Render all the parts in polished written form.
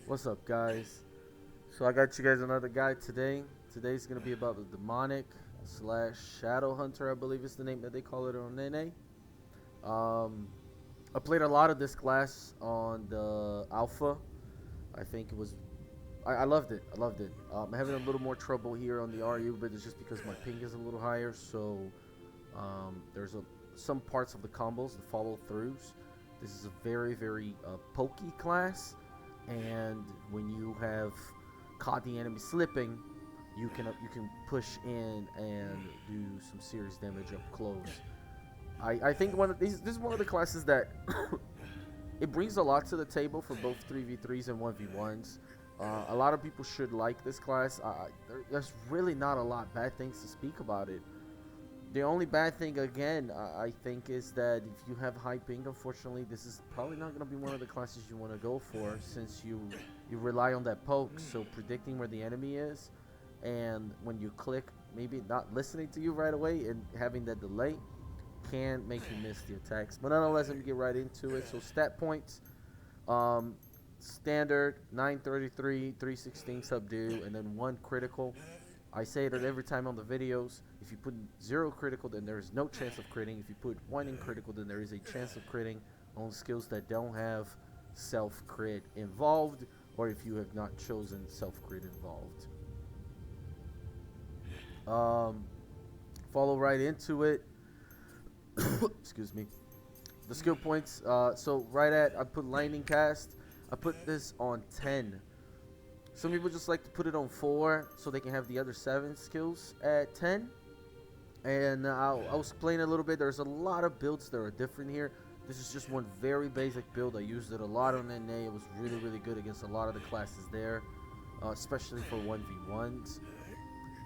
What's up, guys? So I got you guys another guide today. Today's gonna be about the demonic slash shadow hunter, I believe is the name that they call it on Nene. Um, I played a lot of this class on the alpha. I think it was. I loved it. I loved it. I'm having a little more trouble here on the RU, but it's just because my ping is a little higher. So there's some parts of the combos, the follow throughs. This is a very pokey class, and when you have caught the enemy slipping, you can push in and do some serious damage up close. I think one of these this is one of the classes that it brings a lot to the table for both 3v3s and 1v1s. A lot of people should like this class. There's really not a lot bad things to speak about it. The only bad thing, again, I think, is that if you have high ping, unfortunately, this is probably not going to be one of the classes you want to go for, since you rely on that poke. So predicting where the enemy is, and when you click, maybe not listening to you right away and having that delay can make you miss the attacks. But nonetheless, let me get right into it. So stat points, um, standard 933, 316 subdue, and then 1 critical. I say that every time on the videos. If you put 0 critical, then there is no chance of critting. If you put 1 in critical, then there is a chance of critting on skills that don't have self crit involved, or if you have not chosen self crit involved. Um, Follow right into it. Excuse me. The skill points. So right at I put lightning cast. I put this on 10. Some people just like to put it on 4 so they can have the other 7 skills at 10. And I'll explain a little bit. There's a lot of builds that are different here. This is just one very basic build. I used it a lot on NA. It was really good against a lot of the classes there, especially for 1v1s.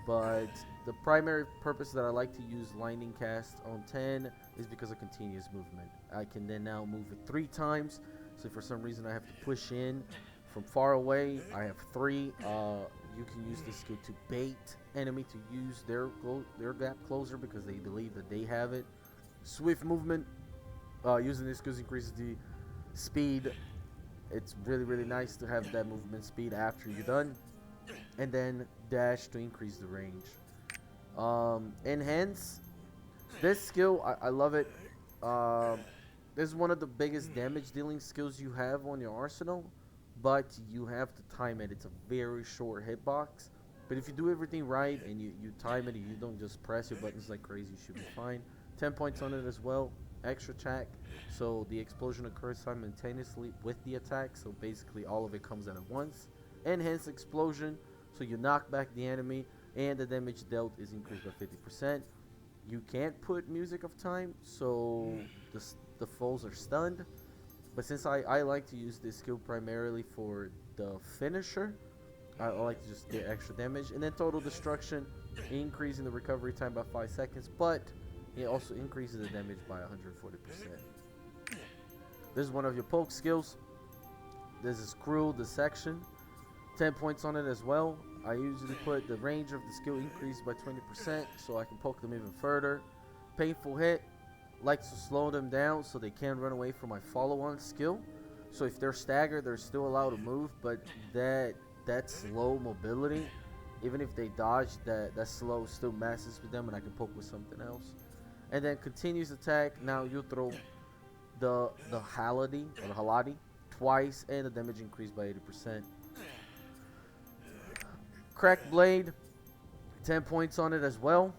But the primary purpose that I like to use lightning cast on 10 is because of continuous movement. I can then now move it 3 times. So if for some reason I have to push in from far away, I have 3. You can use this skill to bait enemy to use their gap closer because they believe that they have it. Swift movement. Using this skill increases the speed. It's really nice to have that movement speed after you're done. And then dash to increase the range. Enhance. This skill, I love it. This is one of the biggest damage dealing skills you have on your arsenal, but you have to time it. It's a very short hitbox. But if you do everything right and you time it and you don't just press your buttons like crazy, you should be fine. 10 points on it as well. Extra attack. So the explosion occurs simultaneously with the attack. So basically all of it comes out at once. Enhanced explosion. So you knock back the enemy and the damage dealt is increased by 50%. You can't put music of time, so the foes are stunned. But since I like to use this skill primarily for the finisher, I like to just get extra damage. And then total destruction, increasing the recovery time by 5 seconds, but it also increases the damage by 140%. This is one of your poke skills. This is Cruel Dissection. 10 points on it as well. I usually put the range of the skill increased by 20% so I can poke them even further. Painful Hit. Likes to slow them down so they can't run away from my follow-on skill. So if they're staggered, they're still allowed to move, but that slow mobility, even if they dodge, that slow still messes with them and I can poke with something else. And then continuous attack. Now you throw the Haladi twice and the damage increased by 80%. Crack Blade, 10 points on it as well.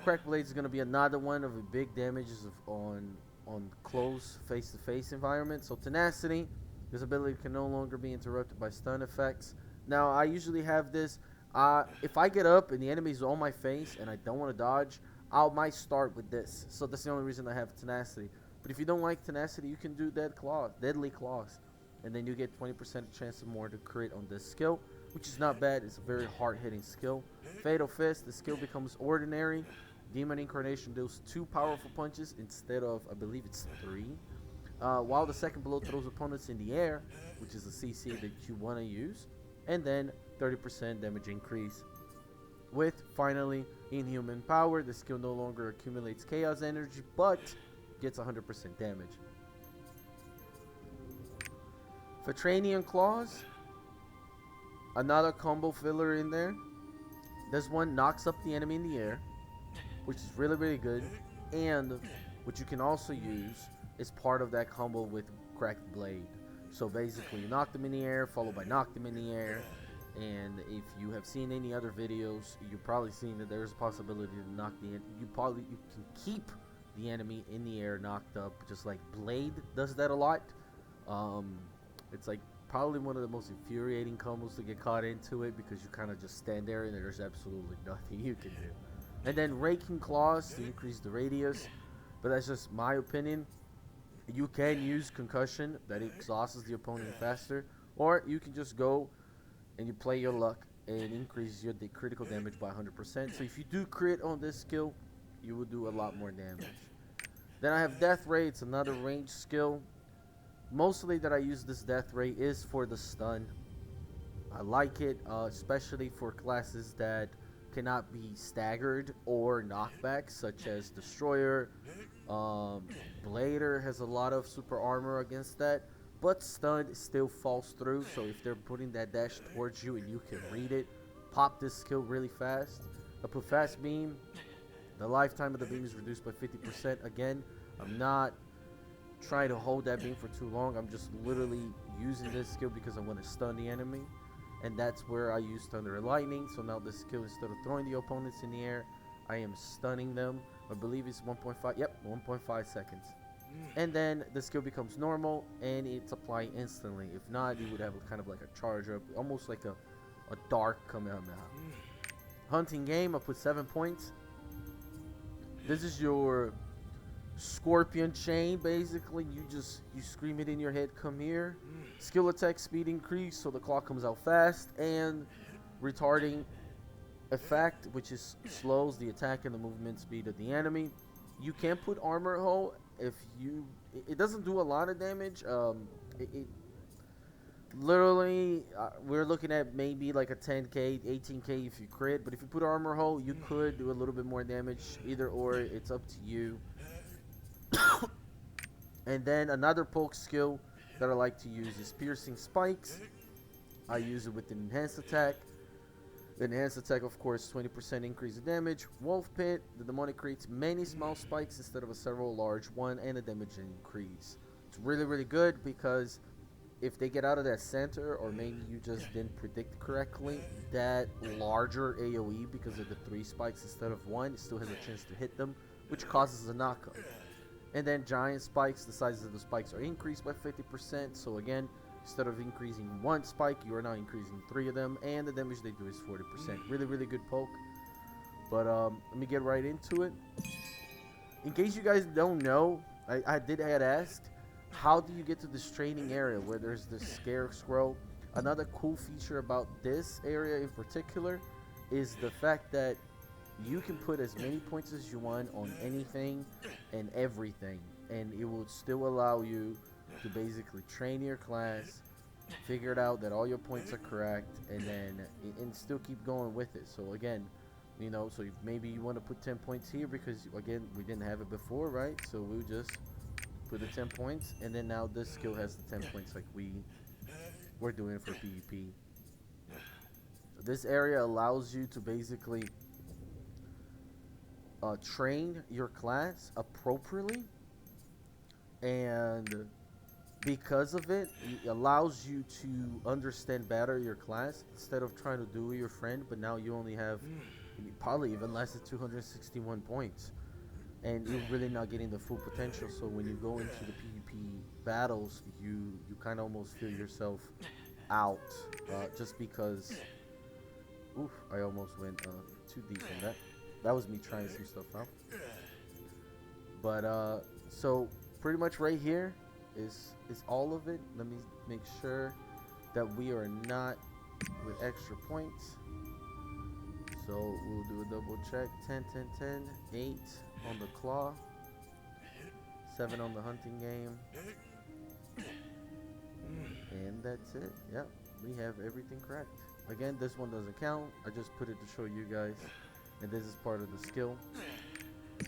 Crack Blade is going to be another one of the big damages on close face-to-face environment. So Tenacity, this ability can no longer be interrupted by stun effects. Now I usually have this. If I get up and the enemy is on my face and I don't want to dodge, I might start with this. So that's the only reason I have Tenacity. But if you don't like Tenacity, you can do Deadly Claws, and then you get 20% chance more to crit on this skill, which is not bad. It's a very hard-hitting skill. Fatal Fist, the skill becomes ordinary. Demon Incarnation deals 2 powerful punches instead of, I believe it's 3. While the second blow throws opponents in the air, which is a CC that you want to use. And then 30% damage increase. With, finally, Inhuman Power, the skill no longer accumulates chaos energy, but gets 100% damage. Vetranian Claws, Another combo filler in there. This one knocks up the enemy in the air, which is really, really good. And what you can also use is part of that combo with Cracked Blade. So basically, you knock them in the air, followed by knock them in the air. And if you have seen any other videos, you've probably seen that there's a possibility to knock the you can keep the enemy in the air knocked up, just like Blade does that a lot. It's like probably one of the most infuriating combos to get caught into it, because you kind of just stand there and there's absolutely nothing you can do. And then Raking Claws to increase the radius, but that's just my opinion. You can use Concussion, that exhausts the opponent faster, or you can just go and you play your luck and increase your critical damage by 100%. So if you do crit on this skill, you will do a lot more damage. Then I have Death Ray. It's another range skill. Mostly that I use this Death Ray is for the stun. I like it, especially for classes that cannot be staggered or knockback, such as Destroyer. Blader has a lot of super armor against that, but stun still falls through. So if they're putting that dash towards you and you can read it, pop this skill really fast. I put Fast Beam. The lifetime of the beam is reduced by 50%. Again, I'm not trying to hold that beam for too long. I'm just literally using this skill because I want to stun the enemy. And that's where I use Thunder and Lightning. So now this skill, instead of throwing the opponents in the air, I am stunning them. I believe it's 1.5, yep, 1.5 seconds. And then the skill becomes normal and it's applied instantly. If not, you would have kind of like a charge up, almost like a dark Kamehameha. Hunting Game, I put 7 points. This is your Scorpion Chain, basically. You scream it in your head, come here. Skill attack speed increase, so the clock comes out fast, and retarding effect, which is slows the attack and the movement speed of the enemy. You can put armor hull if you. It doesn't do a lot of damage. Literally, we're looking at maybe like a 10k, 18k if you crit. But if you put armor hull, you could do a little bit more damage. Either or, it's up to you. And then another poke skill that I like to use is Piercing Spikes. I use it with an enhanced attack. The enhanced attack, of course, 20% increase in damage. Wolf Pit, the demonic creates many small spikes instead of a several large one, and a damage increase. It's really, really good because if they get out of that center, or maybe you just didn't predict correctly, that larger AoE, because of the 3 spikes instead of 1, still has a chance to hit them, which causes a knockup. And then giant spikes, the sizes of the spikes are increased by 50%. So again, instead of increasing 1 spike, you are now increasing 3 of them, and the damage they do is 40%. Really, really good poke. But let me get right into it. In case you guys don't know, I had asked, how do you get to this training area where there's this scarecrow? Another cool feature about this area in particular is the fact that you can put as many points as you want on anything and everything, and it will still allow you to basically train your class, figure it out that all your points are correct, and then and still keep going with it. So again, you know, so if maybe you want to put 10 points here because again we didn't have it before, right? So we'll just put the 10 points, and then now this skill has the 10 points like we're doing for PvP. So this area allows you to basically train your class appropriately, and because of it, it allows you to understand better your class instead of trying to do your friend. But now you only have probably even less than 261 points, and you're really not getting the full potential. So when you go into the PvP battles, you kind of almost feel yourself out, just because. Oof! I almost went too deep in that. That was me trying some stuff out. But so pretty much right here is all of it. Let me make sure that we are not with extra points. So we'll do a double check. 10, 10, 10, 8 on the claw, 7 on the hunting game, and that's it. Yep, we have everything correct. Again, this one doesn't count. I just put it to show you guys. And this is part of the skill.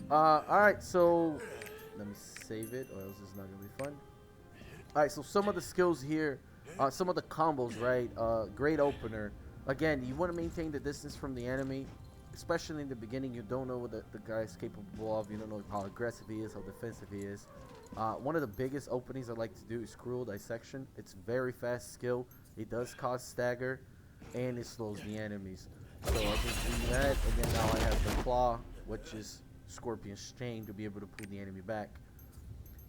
Alright, so let me save it, or else it's not gonna be fun. Alright, so some of the skills here Some of the combos, right? Great opener. Again, you want to maintain the distance from the enemy, especially in the beginning. You don't know what the guy's capable of. You don't know how aggressive he is, how defensive he is. One of the biggest openings I like to do is Cruel Dissection. It's very fast skill. It does cause stagger, and it slows the enemies. So I just do that, and then now I have the Claw, which is Scorpion's Chain, to be able to pull the enemy back.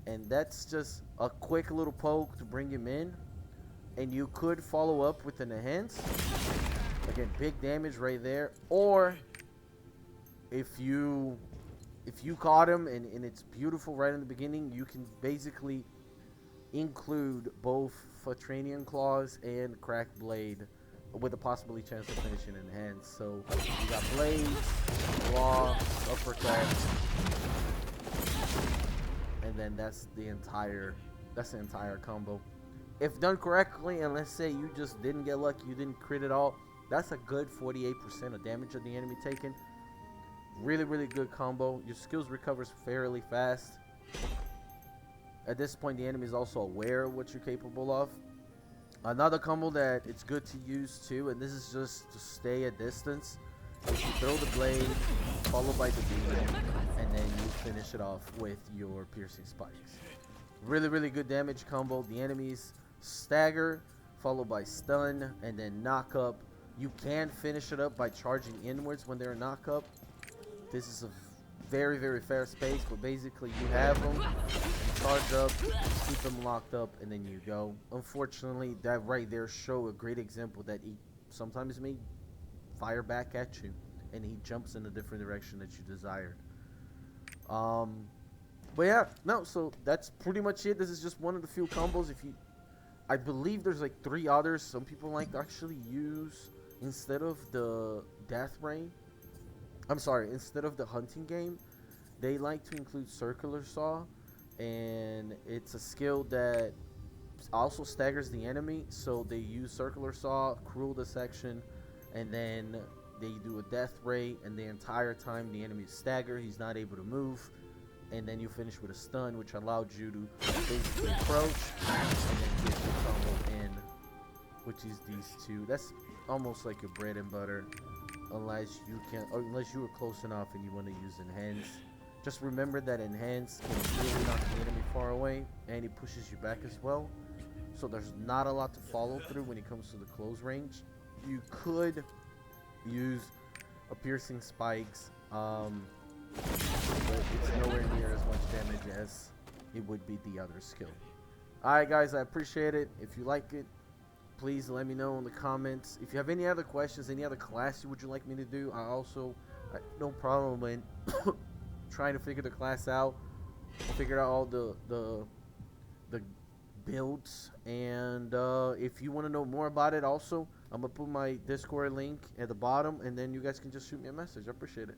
And that's just a quick little poke to bring him in. And you could follow up with an Enhance. Again, big damage right there. Or if you caught him and it's beautiful right in the beginning, you can basically include both Fatranian Claws and Cracked Blade with a possibly chance of finishing in Enhance. So you got Blades, Claw, Uppercut, and then that's the entire combo. If done correctly, and let's say you just didn't get lucky, you didn't crit at all, that's a good 48% of damage of the enemy taken. Really, really good combo. Your skills recovers fairly fast. At this point, the enemy is also aware of what you're capable of. Another combo that it's good to use too, and this is just to stay at distance, is you throw the blade, followed by the demon, and then you finish it off with your piercing spikes. Really, really good damage combo. The enemies stagger, followed by stun, and then knock up. You can finish it up by charging inwards when they're knock up. This is a very, very fast pace, but basically you have them, you charge up, keep them locked up, and then you go. Unfortunately, that right there show a great example that he sometimes may fire back at you, and he jumps in a different direction that you desired. But yeah, no, so that's pretty much it. This is just one of the few combos. I believe there's like 3 others. Some people like to actually use, instead of the Death Ray, instead of the hunting game, they like to include Circular Saw, and it's a skill that also staggers the enemy. So they use Circular Saw, Cruel Dissection, and then they do a Death Ray, and the entire time the enemy is staggered, he's not able to move. And then you finish with a stun, which allowed you to basically approach and then get your combo in, which is these 2. That's almost like your bread and butter, unless you were close enough and you want to use Enhance. Just remember that Enhance can really knock the enemy far away, and it pushes you back as well. So there's not a lot to follow through when it comes to the close range. You could use a piercing spikes, but it's nowhere near as much damage as it would be the other skill. Alright guys, I appreciate it. If you like it, please let me know in the comments. If you have any other questions, any other class you would like me to do, no problem in trying to figure the class out, figure out all the builds, and if you want to know more about it also, I'm gonna put my Discord link at the bottom, and then you guys can just shoot me a message. I appreciate it.